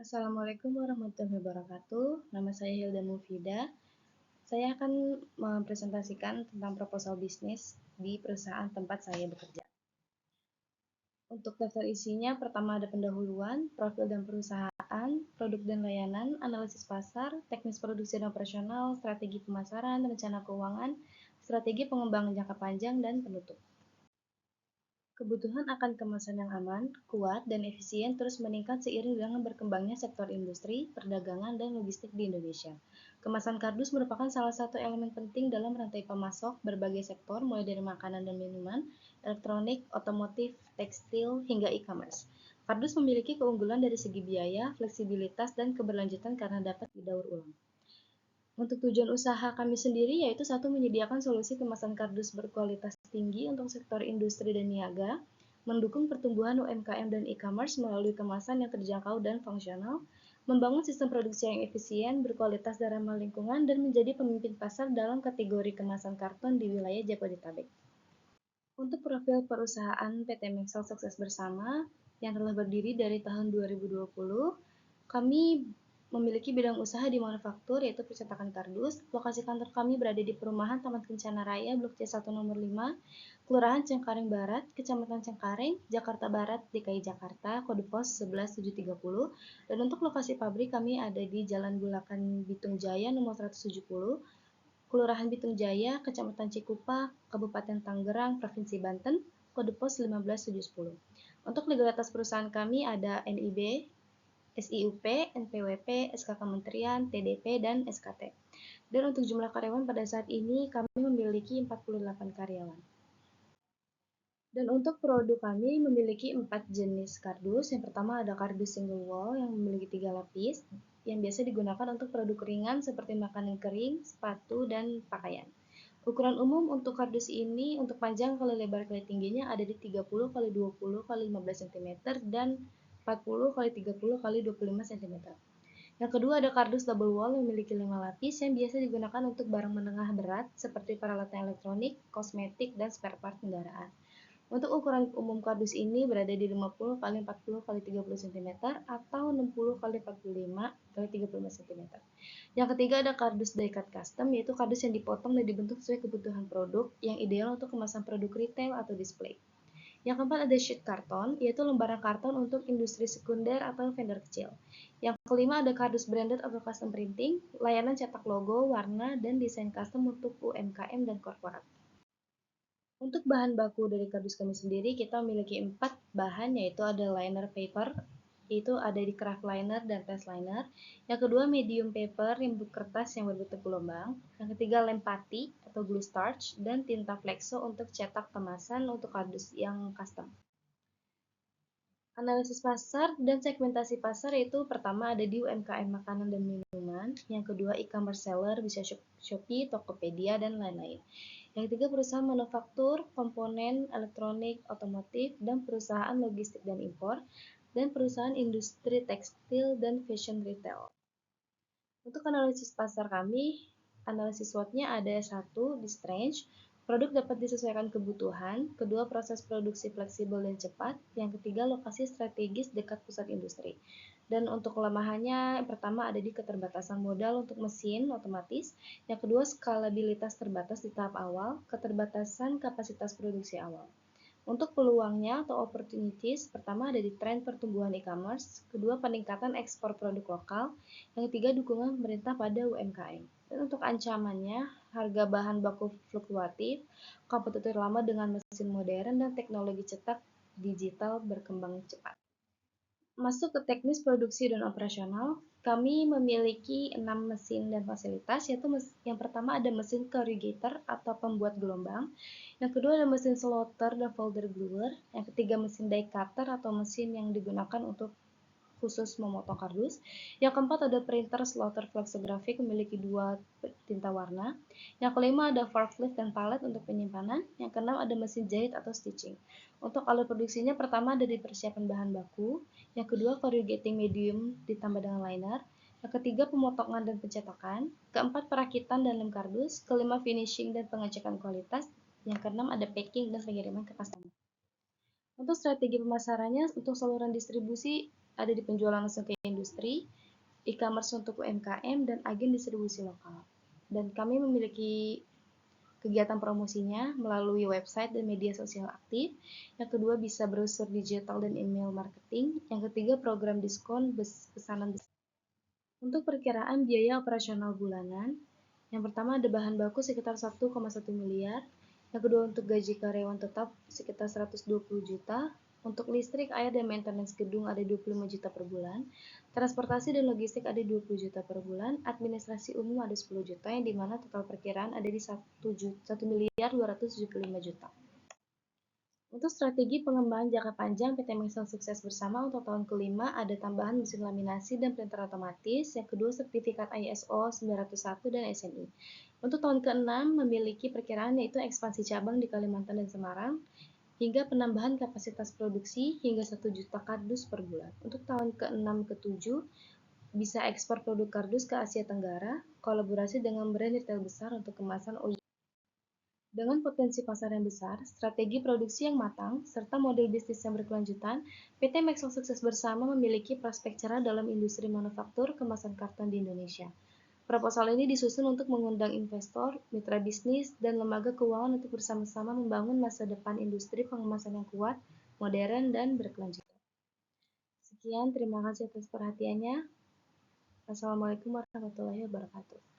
Assalamualaikum warahmatullahi wabarakatuh. Nama saya Hilda Mufida. Saya akan mempresentasikan tentang proposal bisnis di perusahaan tempat saya bekerja. Untuk daftar isinya, pertama ada pendahuluan, profil dan perusahaan, produk dan layanan, analisis pasar, teknis produksi dan operasional, strategi pemasaran, rencana keuangan, strategi pengembangan jangka panjang, dan penutup. Kebutuhan akan kemasan yang aman, kuat, dan efisien terus meningkat seiring dengan berkembangnya sektor industri, perdagangan, dan logistik di Indonesia. Kemasan kardus merupakan salah satu elemen penting dalam rantai pemasok berbagai sektor, mulai dari makanan dan minuman, elektronik, otomotif, tekstil, hingga e-commerce. Kardus memiliki keunggulan dari segi biaya, fleksibilitas, dan keberlanjutan karena dapat didaur ulang. Untuk tujuan usaha kami sendiri yaitu satu menyediakan solusi kemasan kardus berkualitas tinggi untuk sektor industri dan niaga, mendukung pertumbuhan UMKM dan e-commerce melalui kemasan yang terjangkau dan fungsional, membangun sistem produksi yang efisien, berkualitas dan ramah lingkungan, dan menjadi pemimpin pasar dalam kategori kemasan karton di wilayah Jabodetabek. Untuk profil perusahaan PT Mexel Sukses Bersama yang telah berdiri dari tahun 2020, kami memiliki bidang usaha di manufaktur yaitu percetakan kardus. Lokasi kantor kami berada di Perumahan Taman Kencana Raya, Blok C1 nomor 5, Kelurahan Cengkareng Barat, Kecamatan Cengkareng, Jakarta Barat, DKI Jakarta, kode pos 11730. Dan untuk lokasi pabrik kami ada di Jalan Bulakan Bitung Jaya nomor 170, Kelurahan Bitung Jaya, Kecamatan Cikupa, Kabupaten Tangerang, Provinsi Banten, kode pos 15710. Untuk legalitas perusahaan kami ada NIB, SIUP, NPWP, SK Kementerian, TDP, dan SKT. Dan untuk jumlah karyawan pada saat ini kami memiliki 48 karyawan. Dan untuk produk kami memiliki 4 jenis kardus. Yang pertama ada kardus single wall yang memiliki 3 lapis, yang biasa digunakan untuk produk ringan seperti makanan kering, sepatu, dan pakaian. Ukuran umum untuk kardus ini untuk panjang kali lebar kali tingginya ada di 30 kali 20 kali 15 cm dan 40 kali 30 kali 25 cm. Yang kedua ada kardus double wall yang memiliki 5 lapis yang biasa digunakan untuk barang menengah berat seperti peralatan elektronik, kosmetik, dan spare part kendaraan. Untuk ukuran umum kardus ini berada di 50 kali 40 kali 30 cm atau 60 kali 45 kali 35 cm. Yang ketiga ada kardus die-cut custom, yaitu kardus yang dipotong dan dibentuk sesuai kebutuhan produk yang ideal untuk kemasan produk retail atau display. Yang keempat ada sheet karton, yaitu lembaran karton untuk industri sekunder atau vendor kecil. Yang kelima ada kardus branded atau custom printing, layanan cetak logo, warna, dan desain custom untuk UMKM dan korporat. Untuk bahan baku dari kardus kami sendiri, kita memiliki 4 bahan, yaitu ada liner paper, itu ada di craft liner dan test liner. Yang kedua medium paper yang kertas yang berbentuk gelombang. Yang ketiga lem putty atau glue starch dan tinta flexo untuk cetak kemasan untuk kardus yang custom. Analisis pasar dan segmentasi pasar itu pertama ada di UMKM makanan dan minuman, yang kedua e-commerce seller bisa Shopee, Tokopedia, dan lain-lain. Yang ketiga perusahaan manufaktur, komponen, elektronik, otomotif, dan perusahaan logistik dan impor, dan perusahaan industri tekstil dan fashion retail. Untuk analisis pasar kami, analisis SWOT-nya ada 1, di range, produk dapat disesuaikan kebutuhan, kedua proses produksi fleksibel dan cepat, yang ketiga lokasi strategis dekat pusat industri. Dan untuk kelemahannya, yang pertama ada di keterbatasan modal untuk mesin otomatis, yang kedua skalabilitas terbatas di tahap awal, keterbatasan kapasitas produksi awal. Untuk peluangnya atau opportunities, pertama ada di tren pertumbuhan e-commerce, kedua peningkatan ekspor produk lokal, yang ketiga dukungan pemerintah pada UMKM. Dan untuk ancamannya, harga bahan baku fluktuatif, kompetitor lama dengan mesin modern, dan teknologi cetak digital berkembang cepat. Masuk ke teknis produksi dan operasional, kami memiliki 6 mesin dan fasilitas, yaitu yang pertama ada mesin corrugator atau pembuat gelombang, yang kedua ada mesin slaughter dan folder gluer, yang ketiga mesin die cutter atau mesin yang digunakan untuk khusus memotong kardus. Yang keempat ada printer slaughter flexographic memiliki 2 tinta warna. Yang kelima ada forklift dan palet untuk penyimpanan. Yang keenam ada mesin jahit atau stitching. Untuk alat produksinya pertama ada di persiapan bahan baku, yang kedua corrugating medium ditambah dengan liner, yang ketiga pemotongan dan pencetakan, keempat perakitan dan lem kardus, kelima finishing dan pengecekan kualitas, yang keenam ada packing dan pengiriman ke customer. Untuk strategi pemasarannya, untuk saluran distribusi ada di penjualan langsung ke industri, e-commerce untuk UMKM, dan agen distribusi lokal. Dan kami memiliki kegiatan promosinya melalui website dan media sosial aktif. Yang kedua, bisa brosur digital dan email marketing. Yang ketiga, program diskon pesanan besar. Untuk perkiraan biaya operasional bulanan, yang pertama ada bahan baku sekitar 1,1 miliar, yang kedua untuk gaji karyawan tetap sekitar 120 juta, untuk listrik, air, dan maintenance gedung ada 25 juta per bulan, transportasi dan logistik ada 20 juta per bulan, administrasi umum ada 10 juta, yang dimana total perkiraan ada di 1 miliar 275 juta. Untuk strategi pengembangan jangka panjang PT Maxell Sukses Bersama untuk tahun kelima ada tambahan mesin laminasi dan printer otomatis, yang kedua sertifikat ISO 901 dan SNI. Untuk tahun keenam memiliki perkiraan yaitu ekspansi cabang di Kalimantan dan Semarang, hingga penambahan kapasitas produksi hingga 1 juta kardus per bulan. Untuk tahun ke-6 ke-7 bisa ekspor produk kardus ke Asia Tenggara, kolaborasi dengan brand retail besar untuk kemasan OEM. Dengan potensi pasar yang besar, strategi produksi yang matang, serta model bisnis yang berkelanjutan, PT Maxell Sukses Bersama memiliki prospek cerah dalam industri manufaktur kemasan karton di Indonesia. Proposal ini disusun untuk mengundang investor, mitra bisnis, dan lembaga keuangan untuk bersama-sama membangun masa depan industri pengemasan yang kuat, modern, dan berkelanjutan. Sekian, terima kasih atas perhatiannya. Wassalamualaikum warahmatullahi wabarakatuh.